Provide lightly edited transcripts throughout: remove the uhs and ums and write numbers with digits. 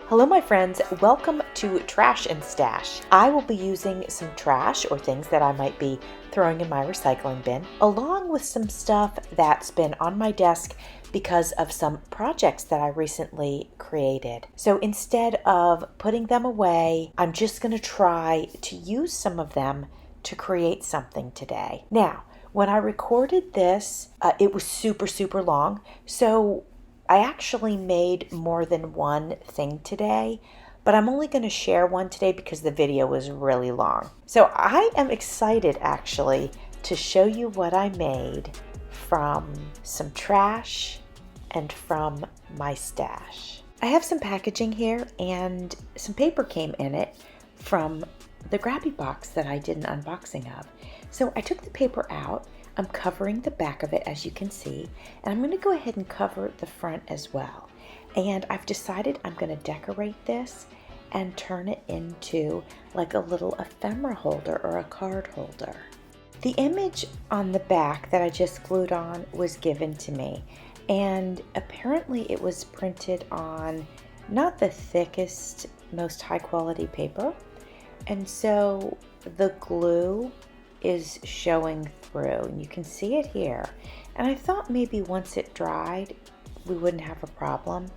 Hello my friends, welcome to Trash and Stash. I will be using some trash or things that I might be throwing in my recycling bin, along with some stuff that's been on my desk because of some projects that I recently created. So instead of putting them away, I'm just going to try to use some of them to create something today. Now, when I recorded this, it was super long, so I actually made more than one thing today, but I'm only going to share one today because the video was really long. So I am excited actually to show you what I made from some trash and from my stash. I have some packaging here and some paper came in it from the grabby box that I did an unboxing of. So I took the paper out. I'm covering the back of it, as you can see, and I'm going to go ahead and cover the front as well. And I've decided I'm going to decorate this and turn it into like a little ephemera holder or a card holder. The image on the back that I just glued on was given to me, and apparently it was printed on not the thickest, most high quality paper, and so the glue is showing through, and you can see it here. And I thought maybe once it dried we wouldn't have a problem,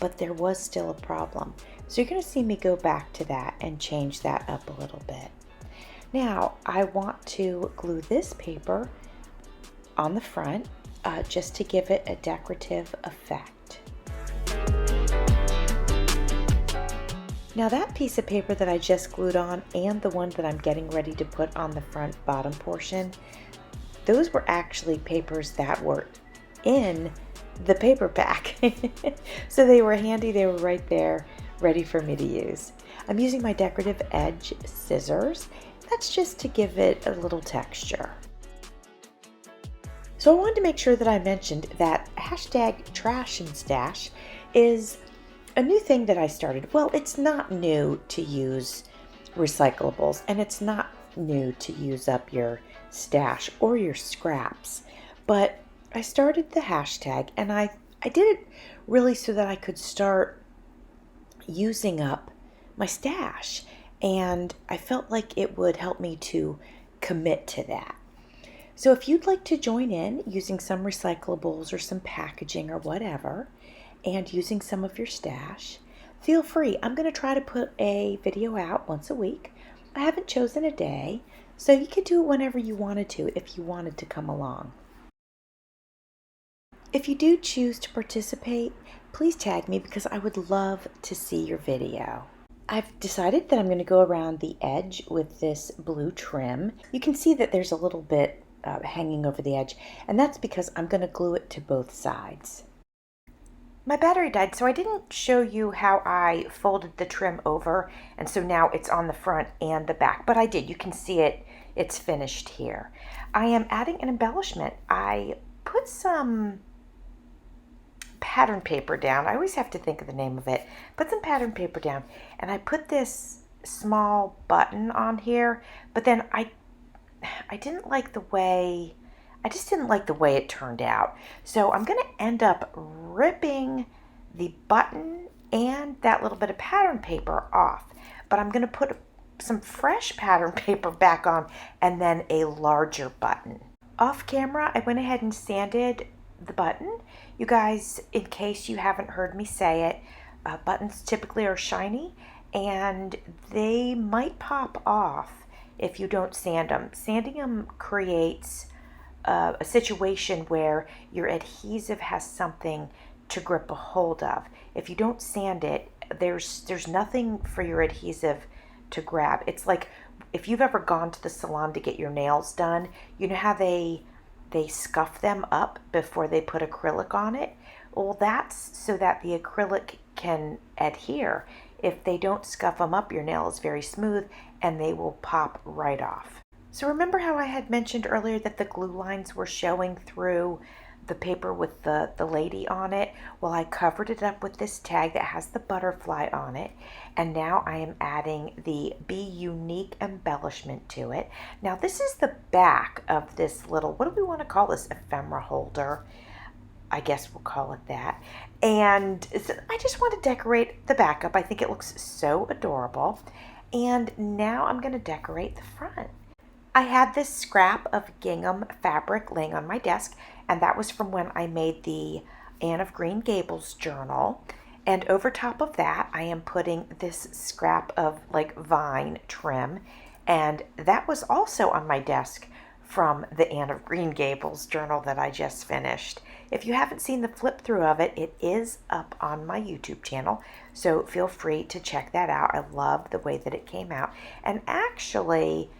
but there was still a problem. So you're going to see me go back to that and change that up a little bit. Now I want to glue this paper on the front just to give it a decorative effect. Now that piece of paper that I just glued on and the one that I'm getting ready to put on the front bottom portion, those were actually papers that were in the paper pack. So they were handy, they were right there ready for me to use. I'm using my decorative edge scissors. That's just to give it a little texture. So I wanted to make sure that I mentioned that hashtag trash and stash is a new thing that I started. Well, it's not new to use recyclables, and it's not new to use up your stash or your scraps, but I started the hashtag, and I did it really so that I could start using up my stash, and I felt like it would help me to commit to that. So if you'd like to join in using some recyclables or some packaging or whatever, and using some of your stash, feel free. I'm going to try to put a video out once a week. I haven't chosen a day, so you could do it whenever you wanted to if you wanted to come along. If you do choose to participate, please tag me because I would love to see your video. I've decided that I'm going to go around the edge with this blue trim. You can see that there's a little bit hanging over the edge, and that's because I'm going to glue it to both sides. My battery died, so I didn't show you how I folded the trim over, and so now it's on the front and the back, but I did. You can see it, it's finished here. I am adding an embellishment. I put some pattern paper down. I always have to think of the name of it. Put some pattern paper down, and I put this small button on here, but then I didn't like the way I just didn't like the way it turned out. So I'm going to end up ripping the button and that little bit of pattern paper off. But I'm going to put some fresh pattern paper back on and then a larger button. Off camera, I went ahead and sanded the button. You guys, in case you haven't heard me say it, buttons typically are shiny and they might pop off if you don't sand them. Sanding them creates a situation where your adhesive has something to grip a hold of. If you don't sand it, there's nothing for your adhesive to grab. It's like if you've ever gone to the salon to get your nails done, you know how they scuff them up before they put acrylic on it? Well, that's so that the acrylic can adhere. If they don't scuff them up, your nail is very smooth and they will pop right off. So remember how I had mentioned earlier that the glue lines were showing through the paper with the lady on it? Well, I covered it up with this tag that has the butterfly on it, and now I am adding the Be Unique embellishment to it. Now this is the back of this little, what do we want to call this, ephemera holder? I guess we'll call it that. And I just want to decorate the back up. I think it looks so adorable. And now I'm going to decorate the front. I had this scrap of gingham fabric laying on my desk, and that was from when I made the Anne of Green Gables journal. And over top of that, I am putting this scrap of like vine trim, and that was also on my desk from the Anne of Green Gables journal that I just finished. If you haven't seen the flip through of it, it is up on my YouTube channel, so feel free to check that out. I love the way that it came out. And actually,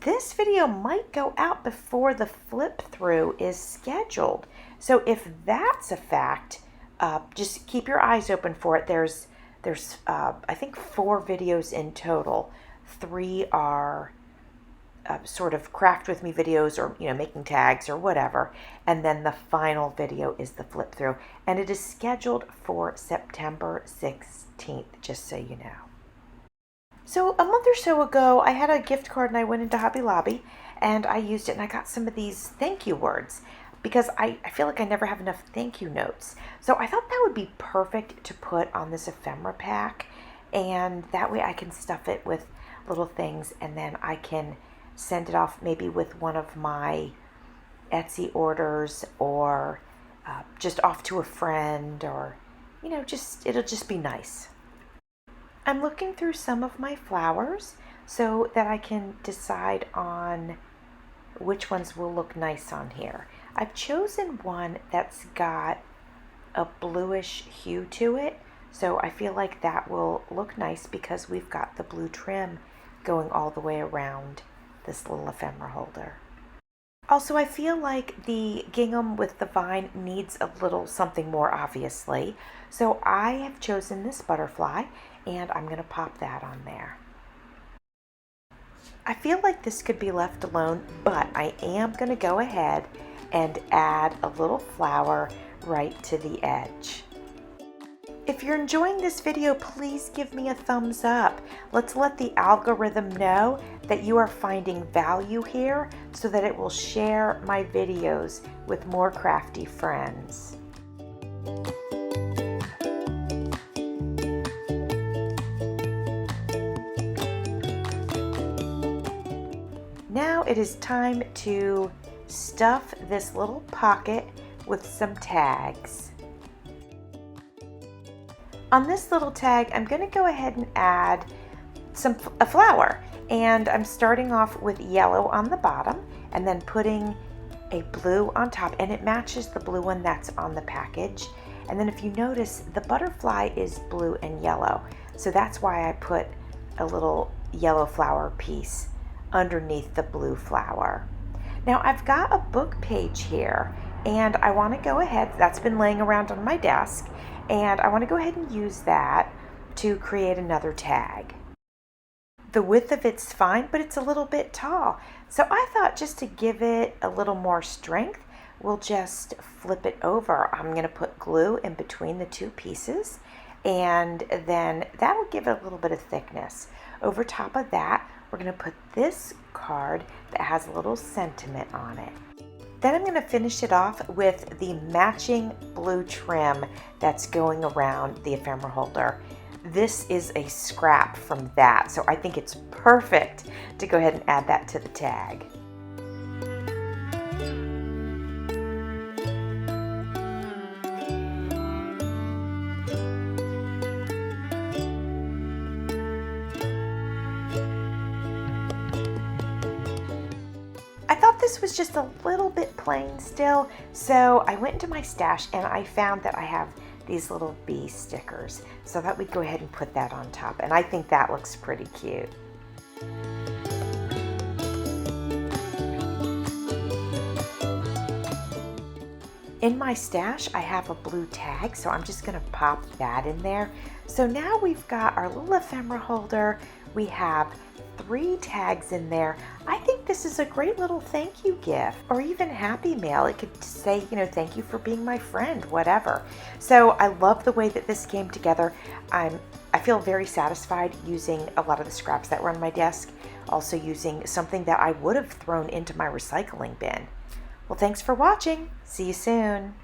this video might go out before the flip through is scheduled. So if that's a fact, just keep your eyes open for it. There's I think 4 videos in total. 3 are sort of craft with me videos, or making tags or whatever, and then the final video is the flip through, and it is scheduled for September 16th, just so you know. So a month or so ago, I had a gift card and I went into Hobby Lobby and I used it, and I got some of these thank you words because I feel like I never have enough thank you notes. So I thought that would be perfect to put on this ephemera pack, and that way I can stuff it with little things, and then I can send it off maybe with one of my Etsy orders, or just off to a friend, or it'll just be nice. I'm looking through some of my flowers so that I can decide on which ones will look nice on here. I've chosen one that's got a bluish hue to it, so I feel like that will look nice because we've got the blue trim going all the way around this little ephemera holder. Also, I feel like the gingham with the vine needs a little something more, obviously. So I have chosen this butterfly, and I'm going to pop that on there. I feel like this could be left alone, but I am going to go ahead and add a little flower right to the edge. If you're enjoying this video, please give me a thumbs up. Let's let the algorithm know that you are finding value here so that it will share my videos with more crafty friends. Now it is time to stuff this little pocket with some tags. On this little tag, I'm going to go ahead and add a flower, and I'm starting off with yellow on the bottom and then putting a blue on top, and it matches the blue one that's on the package. And then if you notice, the butterfly is blue and yellow, so that's why I put a little yellow flower piece underneath the blue flower. Now I've got a book page here, and I want to go ahead, that's been laying around on my desk, and I want to go ahead and use that to create another tag. The width of it's fine, but it's a little bit tall. So I thought, just to give it a little more strength, we'll just flip it over. I'm going to put glue in between the 2 pieces, and then that'll give it a little bit of thickness. Over top of that, we're going to put this card that has a little sentiment on it. Then I'm going to finish it off with the matching blue trim that's going around the ephemera holder. This is a scrap from that, so I think it's perfect to go ahead and add that to the tag. I thought this was just a little bit plain still, so I went into my stash and I found that I have these little bee stickers, so I thought we'd go ahead and put that on top, and I think that looks pretty cute. In my stash, I have a blue tag, so I'm just going to pop that in there. So now we've got our little ephemera holder. We have 3 tags in there. I think this is a great little thank you gift, or even happy mail. It could say, thank you for being my friend, whatever. So I love the way that this came together. I feel very satisfied using a lot of the scraps that were on my desk, also using something that I would have thrown into my recycling bin. Well, thanks for watching. See you soon.